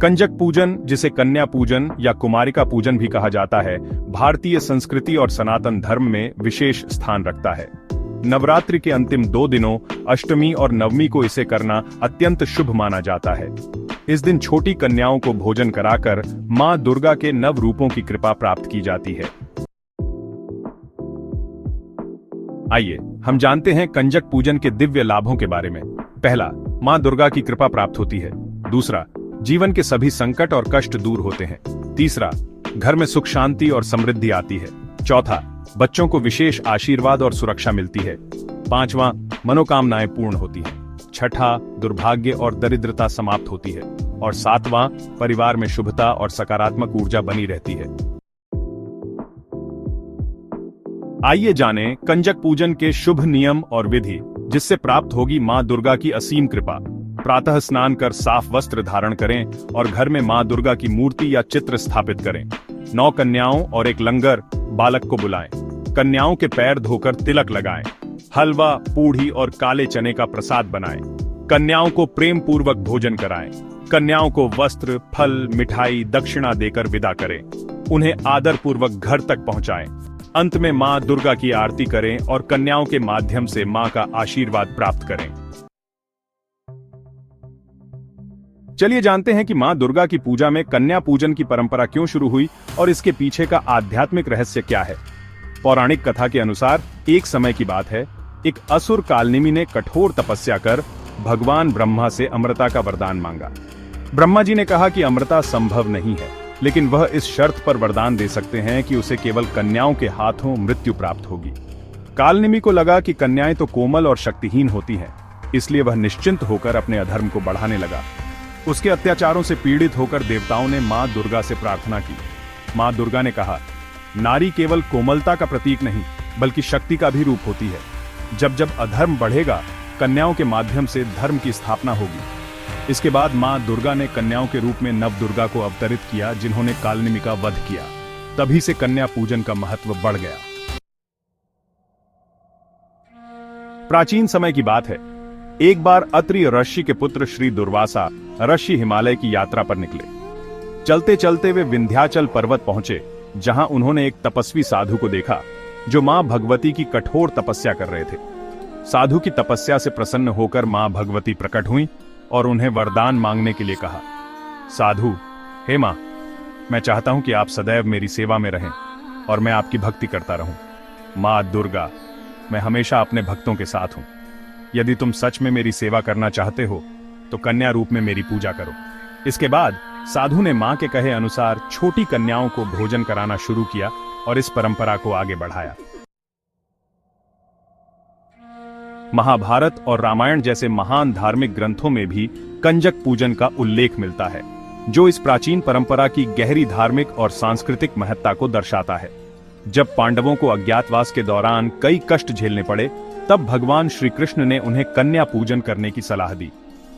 कंजक पूजन, जिसे कन्या पूजन या कुमारिका पूजन भी कहा जाता है, भारतीय संस्कृति और सनातन धर्म में विशेष स्थान रखता है। नवरात्रि के अंतिम 2 दिनों अष्टमी और नवमी को इसे करना अत्यंत शुभ माना जाता है। इस दिन छोटी कन्याओं को भोजन कराकर मां दुर्गा के नव रूपों की कृपा प्राप्त की जाती है। आइए हम जानते हैं कंजक पूजन के दिव्य लाभों के बारे में। पहला, मां दुर्गा की कृपा प्राप्त होती है। दूसरा, जीवन के सभी संकट और कष्ट दूर होते हैं। तीसरा, घर में सुख शांति और समृद्धि आती है। चौथा, बच्चों को विशेष आशीर्वाद और सुरक्षा मिलती है। पांचवां, मनोकामनाएं पूर्ण होती हैं। छठा, दुर्भाग्य और दरिद्रता समाप्त होती है। और सातवां, परिवार में शुभता और सकारात्मक ऊर्जा बनी रहती है। आइए जानें कंजक पूजन के शुभ नियम और विधि, जिससे प्राप्त होगी मां दुर्गा की असीम कृपा। प्रातः स्नान कर साफ वस्त्र धारण करें और घर में मां दुर्गा की मूर्ति या चित्र स्थापित करें। 9 कन्याओं और एक लंगर बालक को बुलाएं। कन्याओं के पैर धोकर तिलक लगाएं। हलवा, पूड़ी और काले चने का प्रसाद बनाएं। कन्याओं को प्रेम पूर्वक भोजन कराएं। कन्याओं को वस्त्र, फल, मिठाई, दक्षिणा देकर विदा करें। उन्हें आदर पूर्वक घर तक पहुंचाएं। अंत में मां दुर्गा की आरती करें और कन्याओं के माध्यम से मां का आशीर्वाद प्राप्त करें। चलिए जानते हैं कि मां दुर्गा की पूजा में कन्या पूजन की परंपरा क्यों शुरू हुई और इसके पीछे का आध्यात्मिक रहस्य क्या है। पौराणिक कथा के अनुसार एक समय की बात है, एक असुर कालनेमी ने कठोर तपस्या कर भगवान ब्रह्मा से अमृता का वरदान मांगा। ब्रह्मा जी ने कहा कि अमृता संभव नहीं है, लेकिन वह इस शर्त पर वरदान दे सकते हैं कि उसे केवल कन्याओं के हाथों मृत्यु प्राप्त होगी। कालनेमी को लगा कि कन्याएं तो कोमल और शक्तिहीन होती हैं, इसलिए वह निश्चिंत होकर अपने अधर्म को बढ़ाने लगा। उसके अत्याचारों से पीड़ित होकर देवताओं ने मां दुर्गा से प्रार्थना की। मां दुर्गा ने कहा, नारी केवल कोमलता का प्रतीक नहीं, बल्कि शक्ति का भी रूप होती है। जब जब अधर्म बढ़ेगा, कन्याओं के माध्यम से धर्म की स्थापना होगी। इसके बाद मां दुर्गा ने कन्याओं के रूप में नव दुर्गा को अवतरित किया, जिन्होंने कालनेमी का वध किया। तभी से कन्या पूजन का महत्व बढ़ गया। प्राचीन समय की बात है, एक बार अत्रि ऋषि के पुत्र श्री दुर्वासा ऋषि हिमालय की यात्रा पर निकले। चलते चलते वे विंध्याचल पर्वत पहुंचे, जहां उन्होंने एक तपस्वी साधु को देखा, जो मां भगवती की कठोर तपस्या कर रहे थे। साधु की तपस्या से प्रसन्न होकर मां भगवती प्रकट हुई और उन्हें वरदान मांगने के लिए कहा। साधु, हे मां, मैं चाहता हूं कि आप सदैव मेरी सेवा में रहें और मैं आपकी भक्ति करता रहूं। मां दुर्गा, मैं हमेशा अपने भक्तों के साथ हूं। यदि तुम सच में मेरी सेवा करना चाहते हो तो कन्या रूप में मेरी पूजा करो। इसके बाद साधु ने मां के कहे अनुसार छोटी कन्याओं को भोजन कराना शुरू किया और इस परंपरा को आगे बढ़ाया। महाभारत और रामायण जैसे महान धार्मिक ग्रंथों में भी कंजक पूजन का उल्लेख मिलता है, जो इस प्राचीन परंपरा की गहरी धार्मिक और सांस्कृतिक महत्ता को दर्शाता है। जब पांडवों को अज्ञातवास के दौरान कई कष्ट झेलने पड़े, तब भगवान श्री कृष्ण ने उन्हें कन्या पूजन करने की सलाह दी।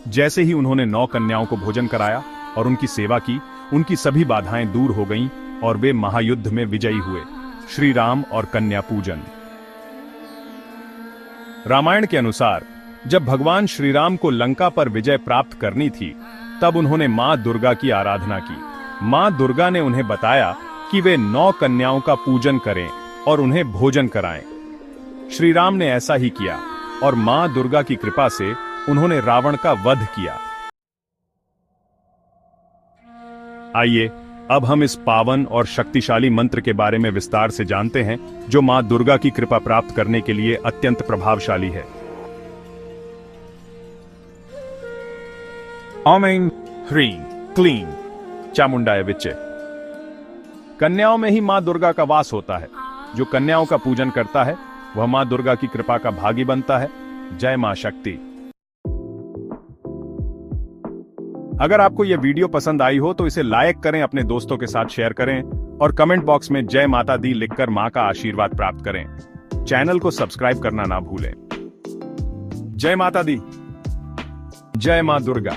जैसे ही उन्होंने 9 कन्याओं को भोजन कराया और उनकी सेवा की, उनकी सभी बाधाएं दूर हो गईं और वे महायुद्ध में विजयी हुए। श्री राम और कन्या पूजन। रामायण के अनुसार जब भगवान श्री राम को लंका पर विजय प्राप्त करनी थी, तब उन्होंने मां दुर्गा की आराधना की। मां दुर्गा ने उन्हें बताया कि वे 9 कन्याओं का पूजन करें और उन्हें भोजन कराएं। श्री राम ने ऐसा ही किया और मां दुर्गा की कृपा से उन्होंने रावण का वध किया। आइए अब हम इस पावन और शक्तिशाली मंत्र के बारे में विस्तार से जानते हैं, जो मां दुर्गा की कृपा प्राप्त करने के लिए अत्यंत प्रभावशाली है। ओम ह्रीं क्लीं चामुंडाय विच्चे। कन्याओं में ही मां दुर्गा का वास होता है। जो कन्याओं का पूजन करता है वह मां दुर्गा की कृपा का भागी बनता है। जय मां शक्ति। अगर आपको यह वीडियो पसंद आई हो तो इसे लाइक करें, अपने दोस्तों के साथ शेयर करें और कमेंट बॉक्स में जय माता दी लिखकर मां का आशीर्वाद प्राप्त करें। चैनल को सब्सक्राइब करना ना भूलें। जय माता दी। जय मां दुर्गा।